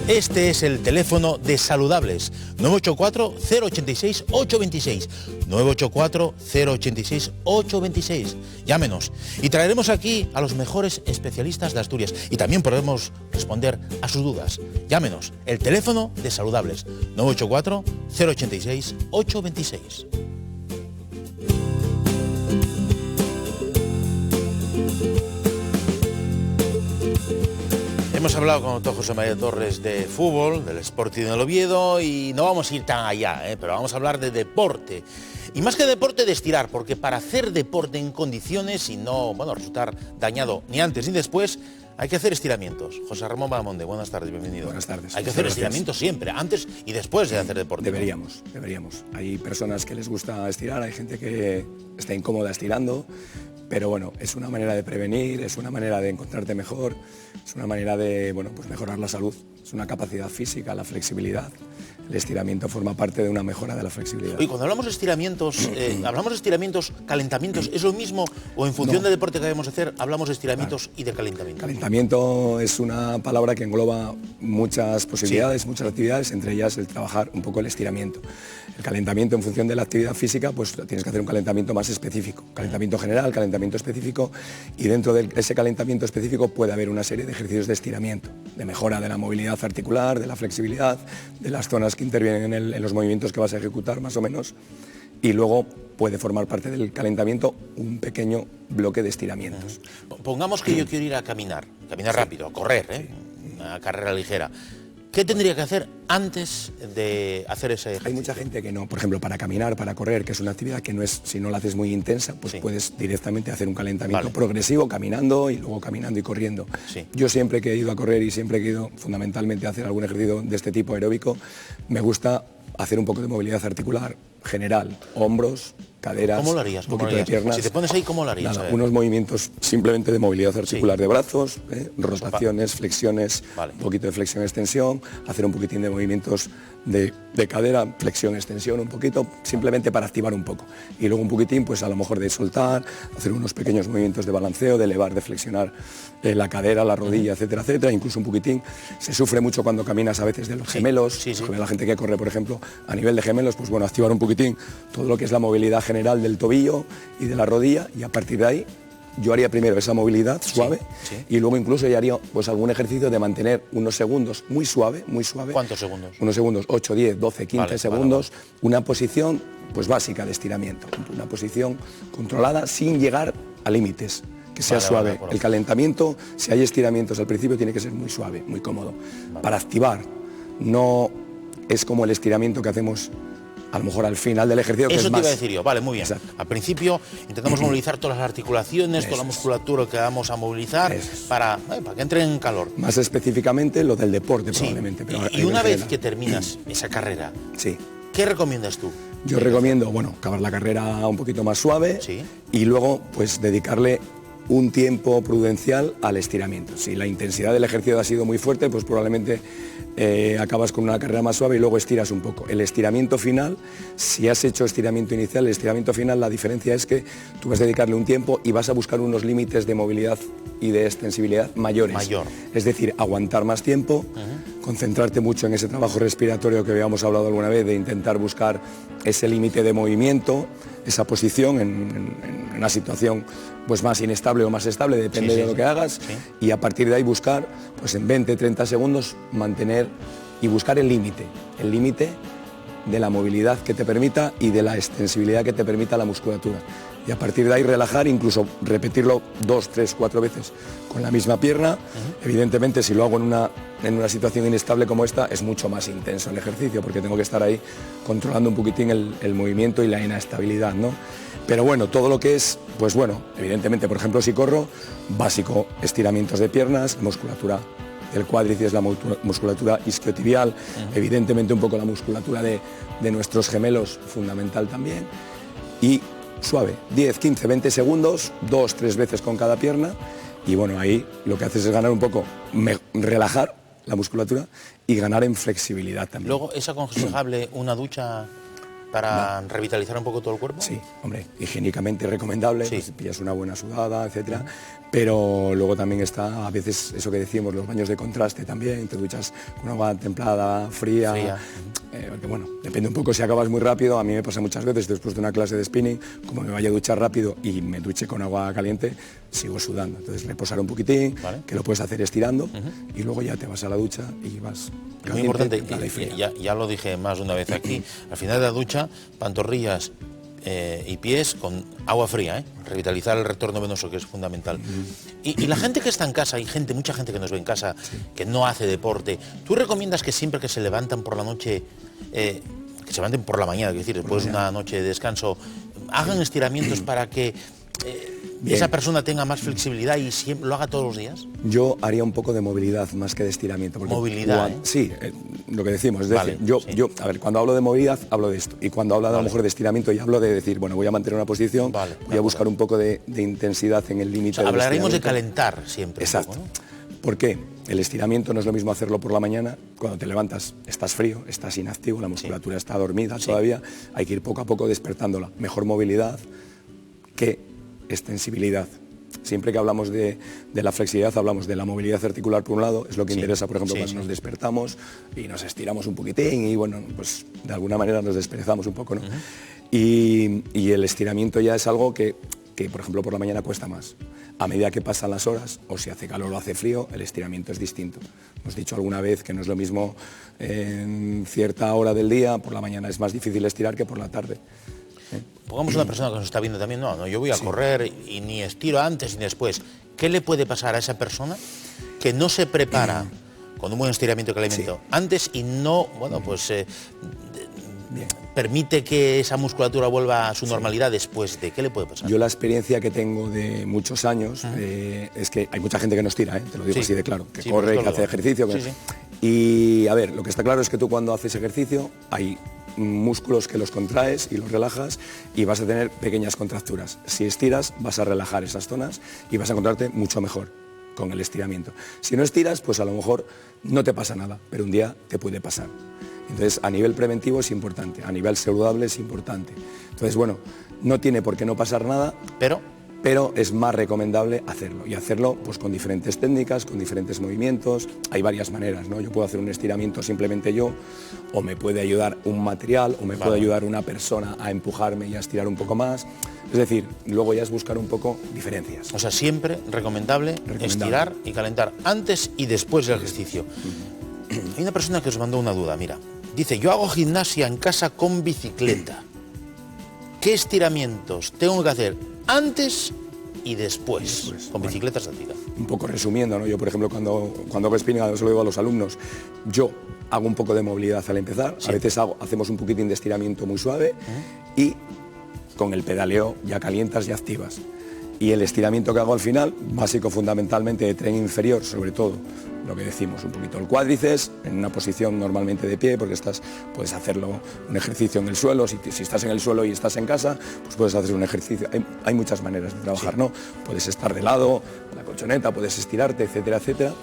Este es el teléfono de Saludables, 984-086-826, 984-086-826. Llámenos y traeremos aquí a los mejores especialistas de Asturias y también podremos responder a sus dudas. Llámenos, el teléfono de Saludables, 984-086-826. Hemos hablado con el doctor José María Torres de fútbol, del Sporting del Oviedo, y no vamos a ir tan allá, pero vamos a hablar de deporte. Y más que deporte, de estirar, porque para hacer deporte en condiciones y no resultar dañado ni antes ni después, hay que hacer estiramientos. José Ramón Balamonde, buenas tardes, bienvenido. Buenas tardes. Hay que hacer estiramientos siempre, antes y después de hacer deporte. Deberíamos. Hay personas que les gusta estirar, hay gente que está incómoda estirando, pero bueno, es una manera de prevenir, es una manera de encontrarte mejor, es una manera de mejorar la salud, es una capacidad física, la flexibilidad. El estiramiento forma parte de una mejora de la flexibilidad. Y cuando hablamos de estiramientos, calentamientos, ¿es lo mismo o en función del deporte que debemos hacer, hablamos de estiramientos y de calentamiento? Calentamiento es una palabra que engloba muchas posibilidades, muchas actividades, entre ellas el trabajar un poco el estiramiento. El calentamiento en función de la actividad física, pues tienes que hacer un calentamiento más específico. Calentamiento general, calentamiento específico, y dentro de ese calentamiento específico puede haber una serie de ejercicios de estiramiento, de mejora de la movilidad articular, de la flexibilidad, de las zonas que intervienen en los movimientos que vas a ejecutar más o menos, y luego puede formar parte del calentamiento un pequeño bloque de estiramientos. Pongamos que yo quiero ir a caminar rápido, a correr, una carrera ligera. ¿Qué tendría que hacer antes de hacer ese ejercicio? Hay mucha gente que no, por ejemplo, para caminar, para correr, que es una actividad que no es, si no la haces muy intensa, pues puedes directamente hacer un calentamiento progresivo, caminando y luego caminando y corriendo. Yo siempre que he ido a correr y siempre que he ido fundamentalmente a hacer algún ejercicio de este tipo aeróbico, me gusta hacer un poco de movilidad articular general, hombros, caderas, ¿Cómo lo harías? un poquito de piernas. Si te pones ahí, ¿cómo lo harías? Nada, unos movimientos simplemente de movilidad articular de brazos, rotaciones, flexiones, un poquito de flexión, extensión, hacer un poquitín de movimientos de cadera, flexión, extensión, un poquito, simplemente para activar un poco. Y luego un poquitín, pues a lo mejor de soltar, hacer unos pequeños movimientos de balanceo, de elevar, de flexionar la cadera, la rodilla, etcétera, etcétera. Incluso un poquitín. Se sufre mucho cuando caminas a veces de los gemelos. La gente que corre, por ejemplo, a nivel de gemelos, pues bueno, activar un poquitín todo lo que es la movilidad general del tobillo y de la rodilla, y a partir de ahí yo haría primero esa movilidad suave y luego incluso ya haría pues algún ejercicio de mantener unos segundos muy suave. ¿Cuántos segundos? Unos segundos, 8, 10, 12, 15 segundos, una posición pues básica de estiramiento, una posición controlada sin llegar a límites, que sea suave. El calentamiento, si hay estiramientos al principio, tiene que ser muy suave, muy cómodo. Para activar, no es como el estiramiento que hacemos a lo mejor al final del ejercicio. Eso que es te más... iba a decir yo, vale, muy bien. Exacto. Al principio intentamos movilizar todas las articulaciones, toda la musculatura que vamos a movilizar para que entre en calor. Más específicamente lo del deporte probablemente. Pero y una vez que terminas esa carrera, ¿qué recomiendas tú? Yo recomiendo, acabar la carrera un poquito más suave y luego pues dedicarle un tiempo prudencial al estiramiento. Si la intensidad del ejercicio ha sido muy fuerte, pues probablemente acabas con una carrera más suave y luego estiras un poco. El estiramiento final, si has hecho estiramiento inicial, el estiramiento final, la diferencia es que tú vas a dedicarle un tiempo y vas a buscar unos límites de movilidad y de extensibilidad mayores. Es decir, aguantar más tiempo, concentrarte mucho en ese trabajo respiratorio que habíamos hablado alguna vez, de intentar buscar ese límite de movimiento, esa posición en una situación pues más inestable o más estable, depende de lo que hagas, y a partir de ahí buscar, pues en 20-30 segundos, mantener y buscar el límite de la movilidad que te permita y de la extensibilidad que te permita la musculatura. Y a partir de ahí relajar, incluso repetirlo 2, 3, 4 veces con la misma pierna. Evidentemente, si lo hago en una situación inestable como esta, es mucho más intenso el ejercicio, porque tengo que estar ahí controlando un poquitín el movimiento y la inestabilidad, ¿no? Pero bueno, todo lo que es, pues bueno, evidentemente, por ejemplo, si corro, básico, estiramientos de piernas, musculatura del cuádriceps, la musculatura isquiotibial, evidentemente un poco la musculatura de nuestros gemelos, fundamental también, y suave, 10, 15, 20 segundos, 2, 3 veces con cada pierna, y bueno, ahí lo que haces es ganar un poco, relajar la musculatura y ganar en flexibilidad también. Luego, ¿es aconsejable una ducha para revitalizar un poco todo el cuerpo? Sí, hombre, higiénicamente recomendable, pues pillas una buena sudada, etcétera, pero luego también está a veces eso que decimos, los baños de contraste también, te duchas con agua templada, fría. Porque bueno, depende un poco si acabas muy rápido, a mí me pasa muchas veces después de una clase de spinning, como me vaya a duchar rápido y me duche con agua caliente, sigo sudando, entonces reposar un poquitín, que lo puedes hacer estirando y luego ya te vas a la ducha y vas caliente. Muy importante, ya lo dije más de una vez aquí, al final de la ducha, pantorrillas y pies con agua fría, revitalizar el retorno venoso, que es fundamental. Y la gente que está en casa, hay mucha gente que nos ve en casa, que no hace deporte, ¿tú recomiendas que siempre que se levantan por la noche, que se levanten por la mañana, es decir, después de una noche de descanso, hagan estiramientos para que esa persona tenga más flexibilidad y siempre lo haga todos los días? Yo haría un poco de movilidad más que de estiramiento. Movilidad, Sí, lo que decimos, es decir, yo, a ver, cuando hablo de movilidad hablo de esto, y cuando hablo a lo mejor de estiramiento ya hablo de decir, bueno, voy a mantener una posición, voy a buscar un poco de intensidad en el límite. Hablaremos de calentar siempre. Exacto. Un poco, ¿no? ¿Por qué? El estiramiento no es lo mismo hacerlo por la mañana, cuando te levantas estás frío, estás inactivo, la musculatura está dormida todavía, hay que ir poco a poco despertándola. Mejor movilidad que extensibilidad. Siempre que hablamos de la flexibilidad, hablamos de la movilidad articular por un lado, es lo que interesa, por ejemplo, cuando nos despertamos y nos estiramos un poquitín y bueno, pues de alguna manera nos desperezamos un poco, ¿no? Y el estiramiento ya es algo que, por ejemplo, por la mañana cuesta más. A medida que pasan las horas, o si hace calor o hace frío, el estiramiento es distinto. Hemos dicho alguna vez que no es lo mismo en cierta hora del día, por la mañana es más difícil estirar que por la tarde. Pongamos una persona que nos está viendo también, no, yo voy a correr y ni estiro antes ni después. ¿Qué le puede pasar a esa persona que no se prepara con un buen estiramiento que alimento antes y no, bueno, pues permite que esa musculatura vuelva a su normalidad después de? ¿Qué le puede pasar? Yo la experiencia que tengo de muchos años es que hay mucha gente que no estira, te lo digo así de claro, que corre, que hace ejercicio. Y a ver, lo que está claro es que tú cuando haces ejercicio hay músculos que los contraes y los relajas y vas a tener pequeñas contracturas. Si estiras vas a relajar esas zonas y vas a encontrarte mucho mejor con el estiramiento. Si no estiras, pues a lo mejor no te pasa nada, pero un día te puede pasar. Entonces, a nivel preventivo es importante, a nivel saludable es importante. Entonces, bueno, no tiene por qué no pasar nada, pero es más recomendable hacerlo, y hacerlo pues con diferentes técnicas, con diferentes movimientos. Hay varias maneras, ¿no? Yo puedo hacer un estiramiento simplemente yo, o me puede ayudar un material, o me puede ayudar una persona a empujarme y a estirar un poco más. Es decir, luego ya es buscar un poco diferencias. O sea, siempre recomendable estirar y calentar antes y después del ejercicio. Hay una persona que os mandó una duda, mira. Dice, yo hago gimnasia en casa con bicicleta. ¿Qué estiramientos tengo que hacer antes y después con bicicleta estática? Un poco resumiendo, ¿no? Yo, por ejemplo, cuando hago spinning, se lo digo a los alumnos, yo hago un poco de movilidad al empezar, a veces hacemos un poquitín de estiramiento muy suave y con el pedaleo ya calientas y activas. Y el estiramiento que hago al final, básico fundamentalmente de tren inferior, sobre todo, lo que decimos, un poquito el cuádriceps, en una posición normalmente de pie, porque puedes hacerlo un ejercicio en el suelo, si estás en el suelo y estás en casa, pues puedes hacer un ejercicio, hay muchas maneras de trabajar, ¿no? Puedes estar de lado, la colchoneta, puedes estirarte, etcétera, etcétera.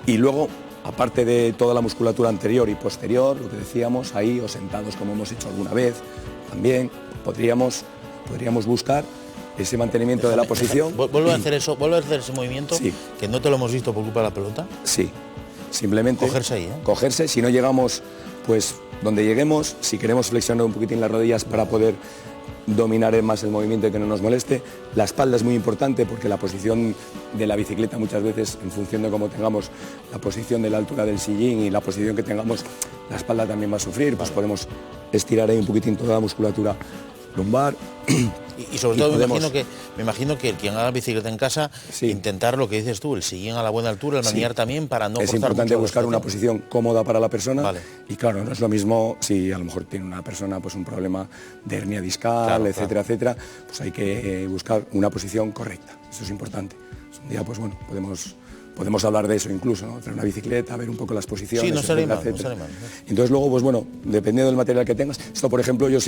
Y luego, aparte de toda la musculatura anterior y posterior, lo que decíamos, ahí o sentados como hemos hecho alguna vez, también podríamos buscar ese mantenimiento de la posición. ¿Vuelve a hacer eso? ¿Vuelve a hacer ese movimiento? Sí. Que no te lo hemos visto por culpa de la pelota. Sí. Simplemente cogerse ahí, cogerse, si no llegamos, pues donde lleguemos, si queremos flexionar un poquitín las rodillas para poder dominar más el movimiento y que no nos moleste. La espalda es muy importante porque la posición de la bicicleta muchas veces, en función de cómo tengamos la posición de la altura del sillín y la posición que tengamos, la espalda también va a sufrir, pues podemos estirar ahí un poquitín toda la musculatura lumbar. Y sobre todo me imagino que el quien haga bicicleta en casa, intentar lo que dices tú, el sillín a la buena altura, el manillar también, para no es importante buscar una posición cómoda para la persona. Y claro, no es lo mismo si a lo mejor tiene una persona pues un problema de hernia discal, etcétera, etcétera, pues hay que buscar una posición correcta. Eso es importante. Un día pues bueno, podemos hablar de eso incluso, ¿no? Hacer una bicicleta, ver un poco las posiciones, no sale mal. Entonces luego, pues bueno, dependiendo del material que tengas, esto por ejemplo yo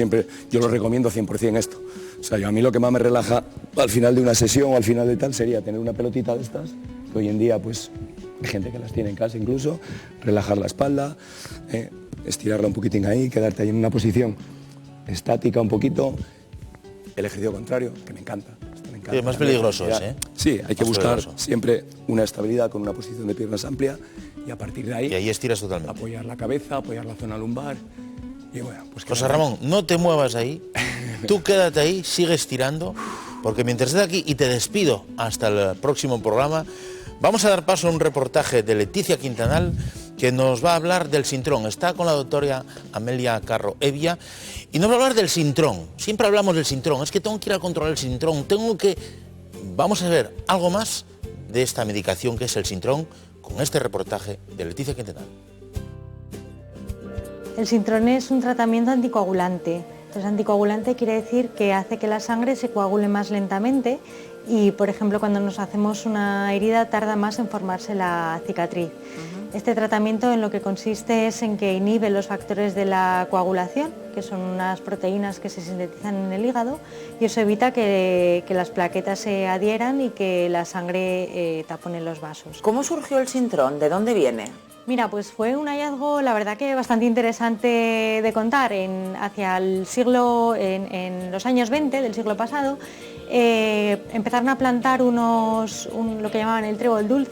lo recomiendo 100% esto. O sea, a mí lo que más me relaja al final de una sesión o al final de tal sería tener una pelotita de estas, que hoy en día pues hay gente que las tiene en casa incluso, relajar la espalda, estirarla un poquitín ahí, quedarte ahí en una posición estática un poquito. El ejercicio contrario, que me encanta. Sí, es más peligroso ese, ¿eh? Sí, hay que buscar siempre una estabilidad con una posición de piernas amplia y a partir de ahí... Y ahí estiras totalmente. Apoyar la cabeza, apoyar la zona lumbar y bueno, pues... José Ramón, no te muevas ahí, tú quédate ahí, sigue estirando, porque mientras estés aquí, y te despido hasta el próximo programa, vamos a dar paso a un reportaje de Leticia Quintanal, que nos va a hablar del sintrón. Está con la doctora Amelia Carro Evia y nos va a hablar del sintrón. Siempre hablamos del sintrón, es que tengo que ir a controlar el sintrón, Vamos a ver algo más de esta medicación que es el sintrón con este reportaje de Leticia Quintanal. El sintrón es un tratamiento anticoagulante. Entonces, anticoagulante quiere decir que hace que la sangre se coagule más lentamente y, por ejemplo, cuando nos hacemos una herida tarda más en formarse la cicatriz. Este tratamiento en lo que consiste es en que inhibe los factores de la coagulación, que son unas proteínas que se sintetizan en el hígado, y eso evita que las plaquetas se adhieran y que la sangre tapone los vasos. ¿Cómo surgió el sintrón? ¿De dónde viene? Mira, pues fue un hallazgo, la verdad que bastante interesante de contar. Hacia el siglo, en los años 20 del siglo pasado, empezaron a plantar lo que llamaban el trébol dulce,